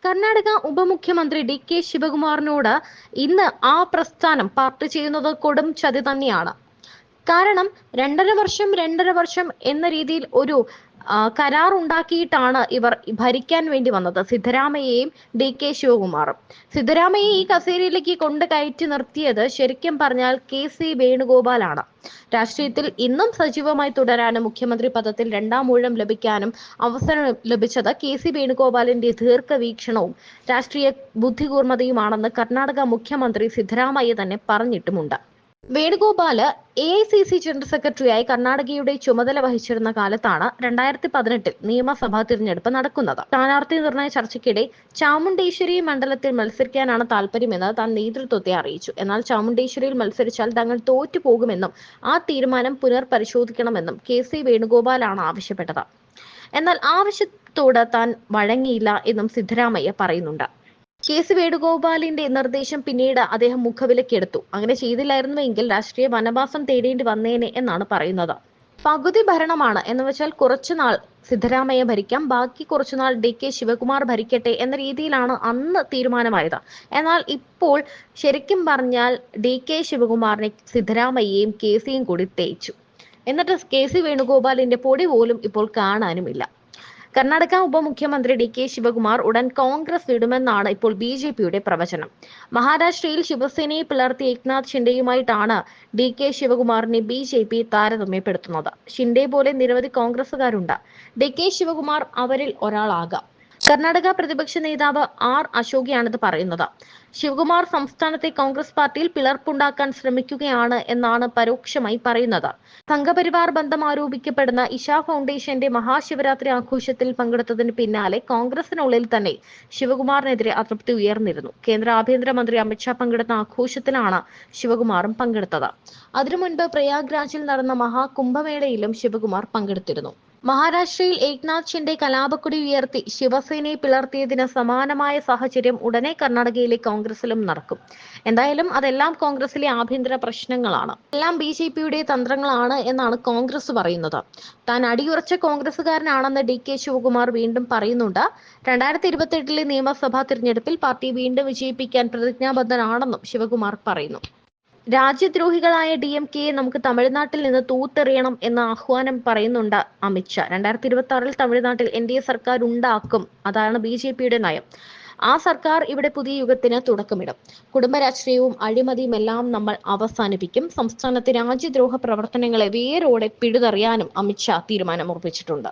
കർണാടക ഉപമുഖ്യമന്ത്രി ഡി.കെ. ശിവകുമാറിനോട് ഇന്ന് ആ പ്രസ്ഥാനം പാർട്ടി ചെയ്യുന്നത് കൊടും ചതി തന്നെയാണ്. കാരണം രണ്ടര വർഷം എന്ന രീതിയിൽ ഒരു കരാർ ഉണ്ടാക്കിയിട്ടാണ് ഇവർ ഭരിക്കാൻ വേണ്ടി വന്നത്, സിദ്ധരാമയ്യയും ഡി.കെ. ശിവകുമാറും. സിദ്ധരാമയ്യെ ഈ കസേരയിലേക്ക് കൊണ്ട് കയറ്റി നിർത്തിയത് ശരിക്കും പറഞ്ഞാൽ കെ.സി. വേണുഗോപാലാണ്. രാഷ്ട്രീയത്തിൽ ഇന്നും സജീവമായി തുടരാനും മുഖ്യമന്ത്രി പദത്തിൽ രണ്ടാം ഊഴം ലഭിക്കാനും അവസരം ലഭിച്ചത് കെ.സി. വേണുഗോപാലിന്റെ ദീർഘവീക്ഷണവും രാഷ്ട്രീയ ബുദ്ധികൂർമ്മതയുമാണെന്ന് കർണാടക മുഖ്യമന്ത്രി സിദ്ധരാമയ്യ തന്നെ പറഞ്ഞിട്ടുമുണ്ട്. വേണുഗോപാല് AICC ജനറൽ സെക്രട്ടറിയായി കർണാടകയുടെ ചുമതല വഹിച്ചിരുന്ന കാലത്താണ് 2018 നിയമസഭാ തിരഞ്ഞെടുപ്പ് നടക്കുന്നത്. സ്ഥാനാർത്ഥി നിർണയ ചർച്ചയ്ക്കിടെ ചാമുണ്ടേശ്വരി മണ്ഡലത്തിൽ മത്സരിക്കാനാണ് താല്പര്യമെന്ന് താൻ നേതൃത്വത്തെ അറിയിച്ചു. എന്നാൽ ചാമുണ്ടേശ്വരിയിൽ മത്സരിച്ചാൽ തങ്ങൾ തോറ്റുപോകുമെന്നും ആ തീരുമാനം പുനർപരിശോധിക്കണമെന്നും കെ.സി. വേണുഗോപാലാണ് ആവശ്യപ്പെട്ടത്. എന്നാൽ ആവശ്യത്തോട് താൻ വഴങ്ങിയില്ല എന്നും സിദ്ധരാമയ്യ പറയുന്നുണ്ട്. കെ.സി. വേണുഗോപാലിന്റെ നിർദ്ദേശം പിന്നീട് അദ്ദേഹം മുഖവിലക്കെടുത്തു. അങ്ങനെ ചെയ്തില്ലായിരുന്നുവെങ്കിൽ രാഷ്ട്രീയ വനവാസം തേടേണ്ടി വന്നേനെ എന്നാണ് പറയുന്നത്. പകുതി ഭരണമാണ് എന്ന് വെച്ചാൽ കുറച്ചുനാൾ സിദ്ധരാമയ്യ ഭരിക്കാം, ബാക്കി കുറച്ചുനാൾ ഡി.കെ. ശിവകുമാർ ഭരിക്കട്ടെ എന്ന രീതിയിലാണ് അന്ന് തീരുമാനമായത്. എന്നാൽ ഇപ്പോൾ ശരിക്കും പറഞ്ഞാൽ ഡി.കെ. ശിവകുമാറിനെ സിദ്ധരാമയ്യയും കെ.സിയും കൂടി തേച്ചു. എന്നിട്ട് കെ.സി. വേണുഗോപാലിന്റെ പൊടി പോലും ഇപ്പോൾ കാണാനുമില്ല. കർണാടക ഉപമുഖ്യമന്ത്രി ഡി.കെ. ശിവകുമാർ ഉടൻ കോൺഗ്രസ് വിടുമെന്നാണ് ഇപ്പോൾ ബി.ജെ.പിയുടെ പ്രവചനം. മഹാരാഷ്ട്രയിൽ ശിവസേനയെ പിളർത്തിയ ഏക്നാഥ് ഷിൻഡെയുമായിട്ടാണ് ഡി.കെ. ശിവകുമാറിനെ ബി.ജെ.പി താരതമ്യപ്പെടുത്തുന്നത്. ഷിൻഡെ പോലെ നിരവധി കോൺഗ്രസുകാരുണ്ട്. ഡി.കെ. ശിവകുമാർ അവരിൽ ഒരാളാകാം. കർണാടക പ്രതിപക്ഷ നേതാവ് ആർ അശോകയാണിത് പറയുന്നത്. ശിവകുമാർ സംസ്ഥാനത്തെ കോൺഗ്രസ് പാർട്ടിയിൽ പിളർപ്പുണ്ടാക്കാൻ ശ്രമിക്കുകയാണ് എന്നാണ് പരോക്ഷമായി പറയുന്നത്. സംഘപരിവാർ ബന്ധം ആരോപിക്കപ്പെടുന്ന ഇഷ ഫൗണ്ടേഷന്റെ മഹാശിവരാത്രി ആഘോഷത്തിൽ പങ്കെടുത്തതിന് പിന്നാലെ കോൺഗ്രസിനുള്ളിൽ തന്നെ ശിവകുമാറിനെതിരെ അതൃപ്തി ഉയർന്നിരുന്നു. കേന്ദ്ര ആഭ്യന്തരമന്ത്രി അമിത്ഷാ പങ്കെടുത്ത ആഘോഷത്തിലാണ് ശിവകുമാറും പങ്കെടുത്തത്. അതിനു മുൻപ് പ്രയാഗ്രാജിൽ നടന്ന മഹാകുംഭമേളയിലും ശിവകുമാർ പങ്കെടുത്തിരുന്നു. മഹാരാഷ്ട്രയിൽ ഏക്നാഥ് ഷിൻഡെ കലാപക്കൊടി ഉയർത്തി ശിവസേനയെ പിളർത്തിയതിന് സമാനമായ സാഹചര്യം ഉടനെ കർണാടകയിലെ കോൺഗ്രസിലും നടക്കും. എന്തായാലും അതെല്ലാം കോൺഗ്രസിലെ ആഭ്യന്തര പ്രശ്നങ്ങളാണ്, എല്ലാം ബി.ജെ.പിയുടെ തന്ത്രങ്ങളാണ് എന്നാണ് കോൺഗ്രസ് പറയുന്നത്. താൻ അടിയുറച്ച കോൺഗ്രസുകാരനാണെന്ന് ഡി.കെ. ശിവകുമാർ വീണ്ടും പറയുന്നുണ്ട്. 2028 നിയമസഭാ തിരഞ്ഞെടുപ്പിൽ പാർട്ടി വീണ്ടും വിജയിപ്പിക്കാൻ പ്രതിജ്ഞാബദ്ധനാണെന്നും ശിവകുമാർ പറയുന്നു. രാജ്യദ്രോഹികളായ DMK നമുക്ക് തമിഴ്നാട്ടിൽ നിന്ന് തൂത്തെറിയണം എന്ന ആഹ്വാനം പറയുന്നുണ്ട് അമിത്ഷാ. 2026 തമിഴ്നാട്ടിൽ NDA സർക്കാർ ഉണ്ടാക്കും, അതാണ് ബി.ജെ.പിയുടെ നയം. ആ സർക്കാർ ഇവിടെ പുതിയ യുഗത്തിന് തുടക്കമിടും. കുടുംബ രാഷ്ട്രീയവും അഴിമതിയുമെല്ലാം നമ്മൾ അവസാനിപ്പിക്കും. സംസ്ഥാനത്തെ രാജ്യദ്രോഹ പ്രവർത്തനങ്ങളെ വേരോടെ പിഴുതെറിയാനും അമിത്ഷാ തീരുമാനമുറപ്പിച്ചിട്ടുണ്ട്.